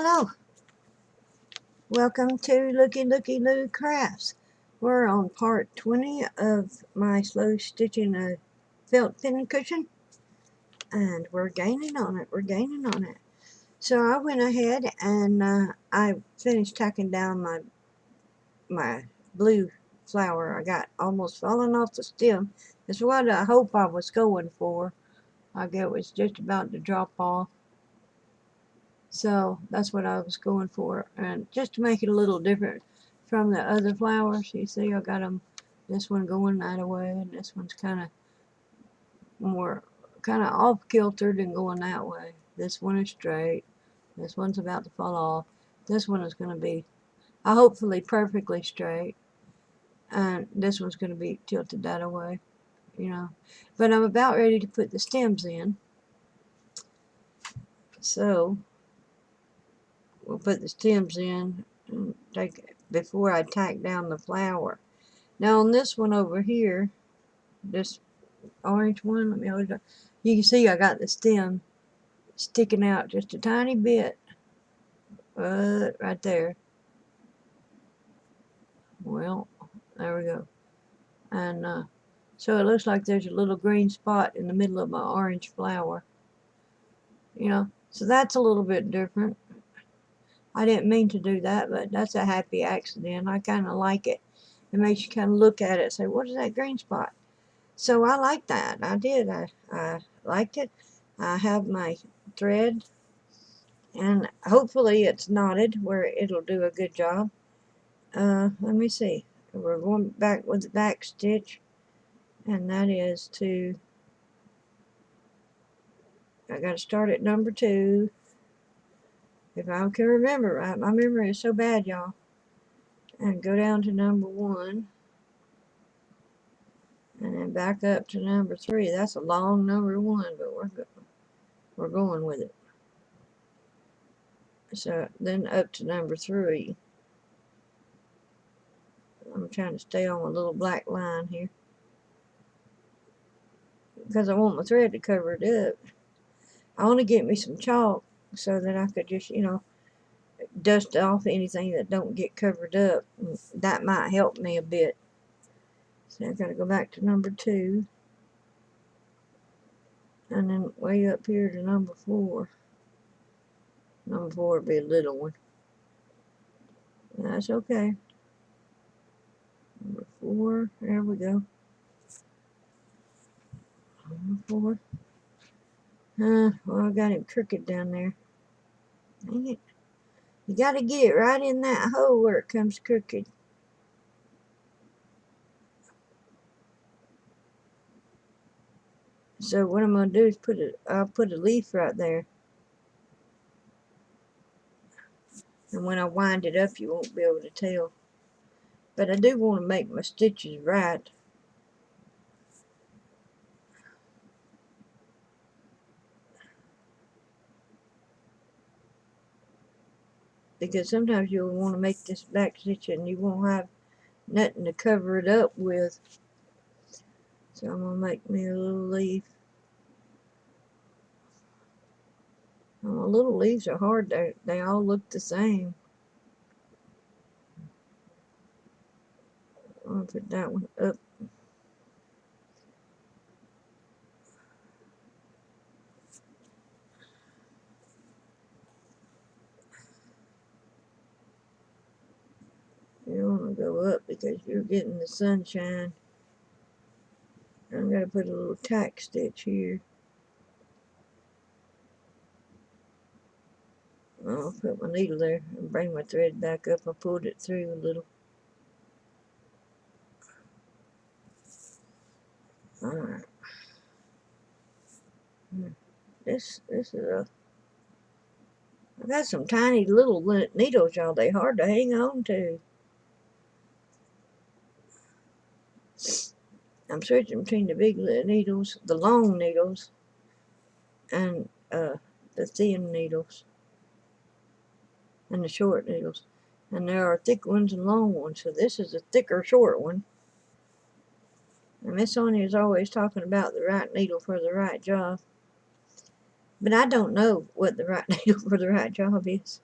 Hello, welcome to Looky Looky Loo Crafts. We're on part 20 of my slow stitching a felt pin cushion, and we're gaining on it. So I went ahead and I finished tacking down my blue flower. I got almost falling off the stem. That's what I hope I was going for. I guess it was just about to drop off. So that's what I was going for, and just to make it a little different from the other flowers, you see I got them, this one going that way, and this one's kind of off kiltered and going that way. This one is straight, this one's about to fall off, this one is going to be hopefully perfectly straight, and this one's going to be tilted that way, but I'm about ready to put the stems in. So we'll put the stems in and before I tack down the flower. Now on this one over here, this orange one, let me hold it up. You can see I got the stem sticking out just a tiny bit, right there. Well, there we go. And so it looks like there's a little green spot in the middle of my orange flower. So that's a little bit different. I didn't mean to do that, but that's a happy accident. I kind of like it. It makes you kind of look at it and say, what is that green spot? So I like that. I did. I liked it. I have my thread, and hopefully it's knotted where it'll do a good job. Let me see. We're going back with the back stitch, and that is to, I got to start at number 2. If I can remember right. My memory is so bad, y'all. And go down to number 1. And then back up to number 3. That's a long number 1, but we're going with it. So then up to number 3. I'm trying to stay on a little black line here because I want my thread to cover it up. I want to get me some chalk so that I could just, dust off anything that don't get covered up. That might help me a bit. So I gotta go back to number 2. And then way up here to number 4. Number 4 would be a little one. That's okay. Number 4, there we go. Number 4. Well, I got him crooked down there. Dang it. You gotta get it right in that hole where it comes crooked. So what I'm gonna do is I'll put a leaf right there. And when I wind it up, you won't be able to tell. But I do want to make my stitches right. Because sometimes you'll want to make this back stitch and you won't have nothing to cover it up with. So I'm going to make me a little leaf. Oh, little leaves are hard. They all look the same. I'll put that one up. You want to go up because you're getting the sunshine. I'm going to put a little tack stitch here. I'll put my needle there and bring my thread back up. I pulled it through a little. Alright. This is I've got some tiny little needles, y'all. They hard to hang on to. I'm switching between the big needles, the long needles, and the thin needles, and the short needles. And there are thick ones and long ones. So this is a thicker, short one. And Miss Sonia is always talking about the right needle for the right job. But I don't know what the right needle for the right job is.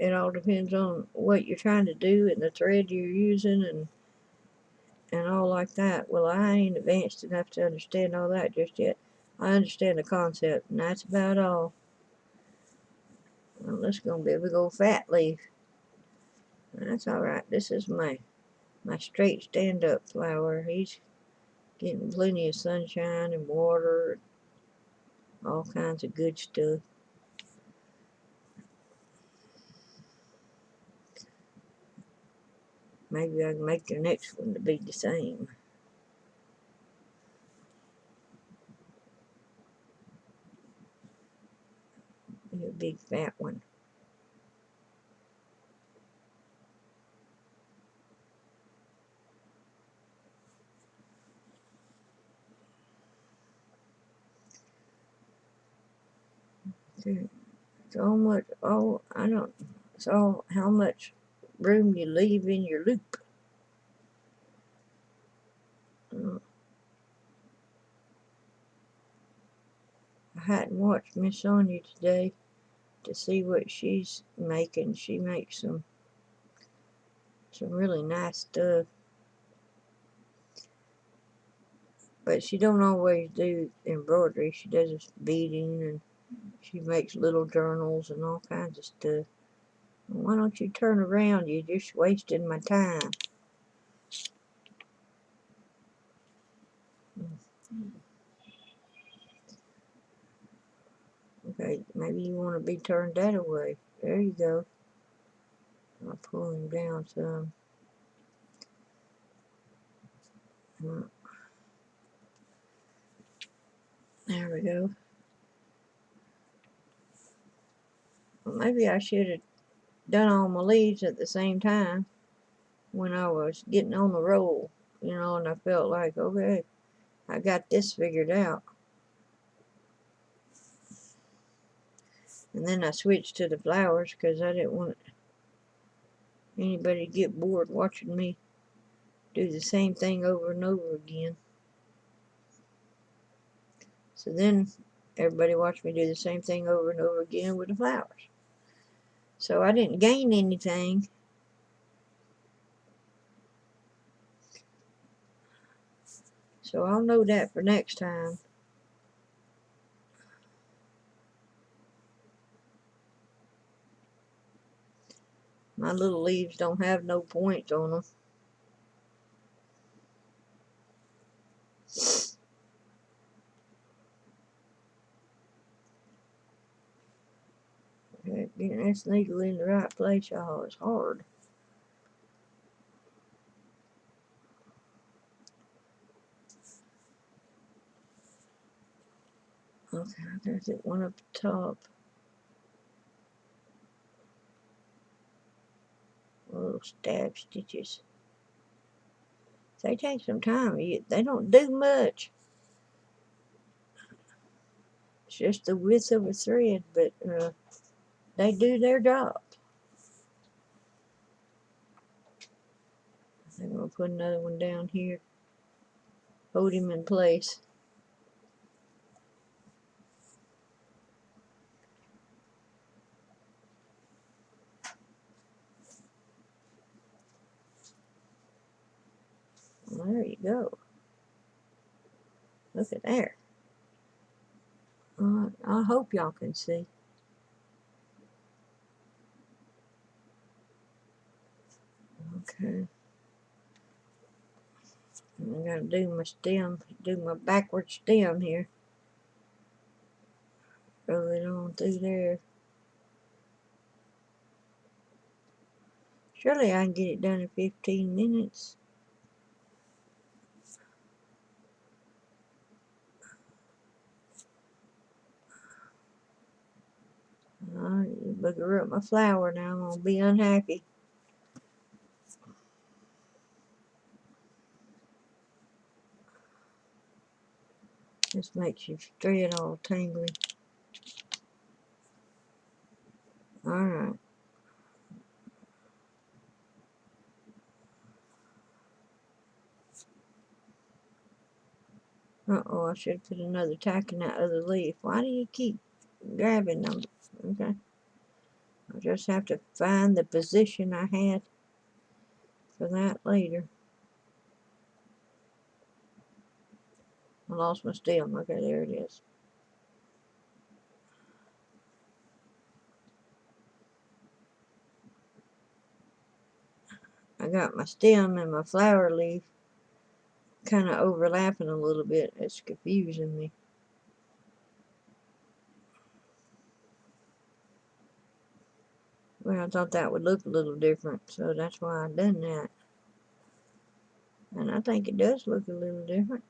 it all depends on what you're trying to do and the thread you're using and all like that. Well, I ain't advanced enough to understand all that just yet. I understand the concept, and that's about all. Well, this is gonna be a big old fat leaf. That's alright. This is my straight stand-up flower. He's getting plenty of sunshine and water, all kinds of good stuff. Maybe I can make the next one to be the same. Be a big fat one. So much, I don't, so how much room you leave in your loop. Uh, I hadn't watched Miss Sonia today to see what she's making. She makes some really nice stuff, but she don't always do embroidery. She does beading, and she makes little journals and all kinds of stuff. Why don't you turn around? You're just wasting my time. Okay, maybe you want to be turned that away. There you go. I'll pull him down some. There we go. Well, maybe I should have done all my leaves at the same time when I was getting on the roll, and I felt like, okay, I got this figured out. And then I switched to the flowers because I didn't want anybody to get bored watching me do the same thing over and over again. So then everybody watched me do the same thing over and over again with the flowers. So I didn't gain anything. So I'll know that for next time. My little leaves don't have no points on them. Getting this needle in the right place, y'all, is hard. Okay, there's it one up the top. Little stab stitches. They take some time. They don't do much. It's just the width of a thread, but they do their job. I'm going to put another one down here. Hold him in place. Well, there you go. Look at there. I hope y'all can see. Okay. I gotta do my stem, do my backward stem here. Roll it on through there. Surely I can get it done in 15 minutes. Alright, you bugger up my flower now. I'm gonna be unhappy. This makes your thread all tangly. Alright. Uh-oh, I should put another tack in that other leaf. Why do you keep grabbing them? Okay. I'll just have to find the position I had for that later. I lost my stem. Okay, there it is. I got my stem and my flower leaf kind of overlapping a little bit. It's confusing me. Well, I thought that would look a little different, so that's why I done that. And I think it does look a little different.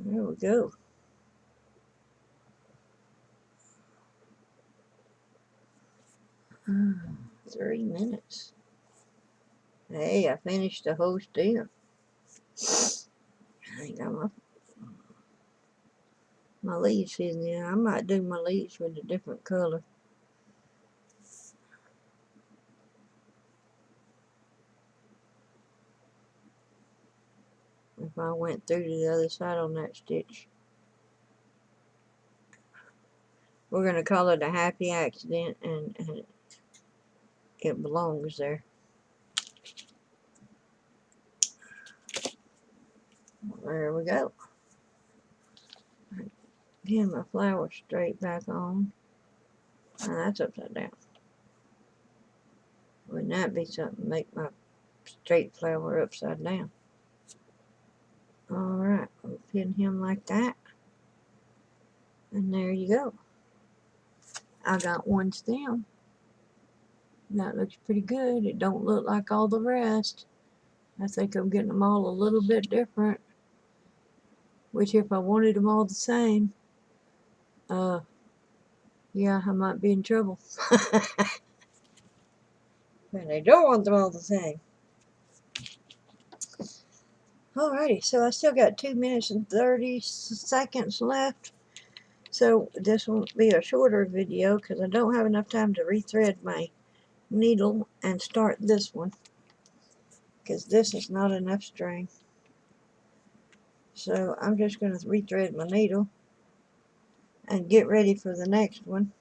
There we go. Uh, 3 minutes. Hey, I finished the whole stem. I ain't got my leaves in there. I might do my leaves with a different color. If I went through to the other side on that stitch. We're going to call it a happy accident, and it belongs there. There we go. Pin my flower straight back on. Now that's upside down. Wouldn't that be something to make my straight flower upside down? Alright, we'll pin him like that. And there you go. I got one stem. That looks pretty good. It don't look like all the rest. I think I'm getting them all a little bit different. Which if I wanted them all the same, yeah, I might be in trouble. But I don't want them all the same. Alrighty, so I still got 2 minutes and 30 seconds left. So this will be a shorter video because I don't have enough time to rethread my needle and start this one. Because this is not enough string. So I'm just going to rethread my needle and get ready for the next one.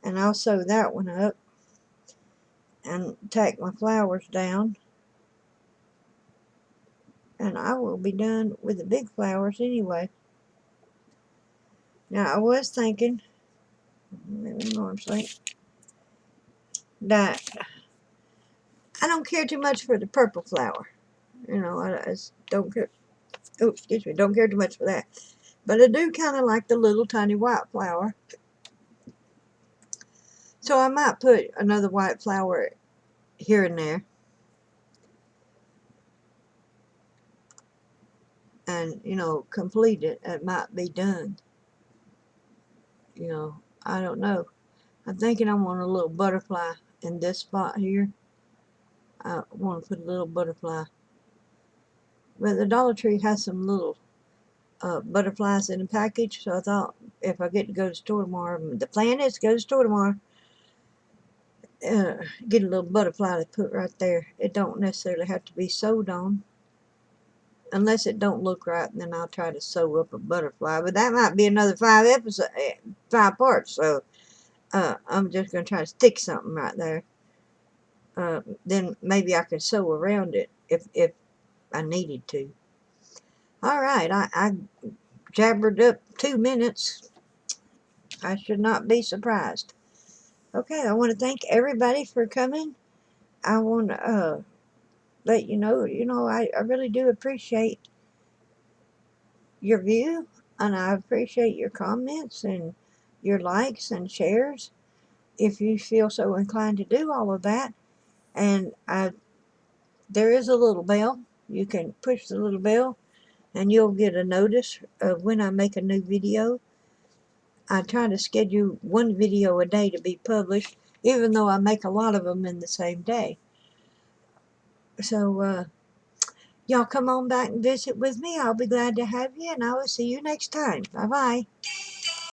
And I'll sew that one up and tack my flowers down. And I will be done with the big flowers anyway. Now I was thinking, maybe more that I don't care too much for the purple flower. You know, I just don't care. Oh, excuse me, don't care too much for that. But I do kind of like the little tiny white flower. So I might put another white flower here and there. And, you know, complete it. It might be done. You know, I don't know. I'm thinking I want a little butterfly in this spot here. I want to put a little butterfly. But the Dollar Tree has some little butterflies in a package. So I thought if I get to go to the store tomorrow, the plan is to go to the store tomorrow. Get a little butterfly to put right there. It don't necessarily have to be sewed on. Unless it don't look right, and then I'll try to sew up a butterfly. But that might be another 5 parts. So I'm just going to try to stick something right there. Then maybe I could sew around it if I needed to. Alright, I jabbered up 2 minutes. I should not be surprised. Okay, I want to thank everybody for coming. I want to let you know, I really do appreciate your view, and I appreciate your comments and your likes and shares if you feel so inclined to do all of that. And there is a little bell. You can push the little bell and you'll get a notice of when I make a new video. I try to schedule 1 video a day to be published, even though I make a lot of them in the same day. So y'all come on back and visit with me. I'll be glad to have you, and I will see you next time. Bye-bye.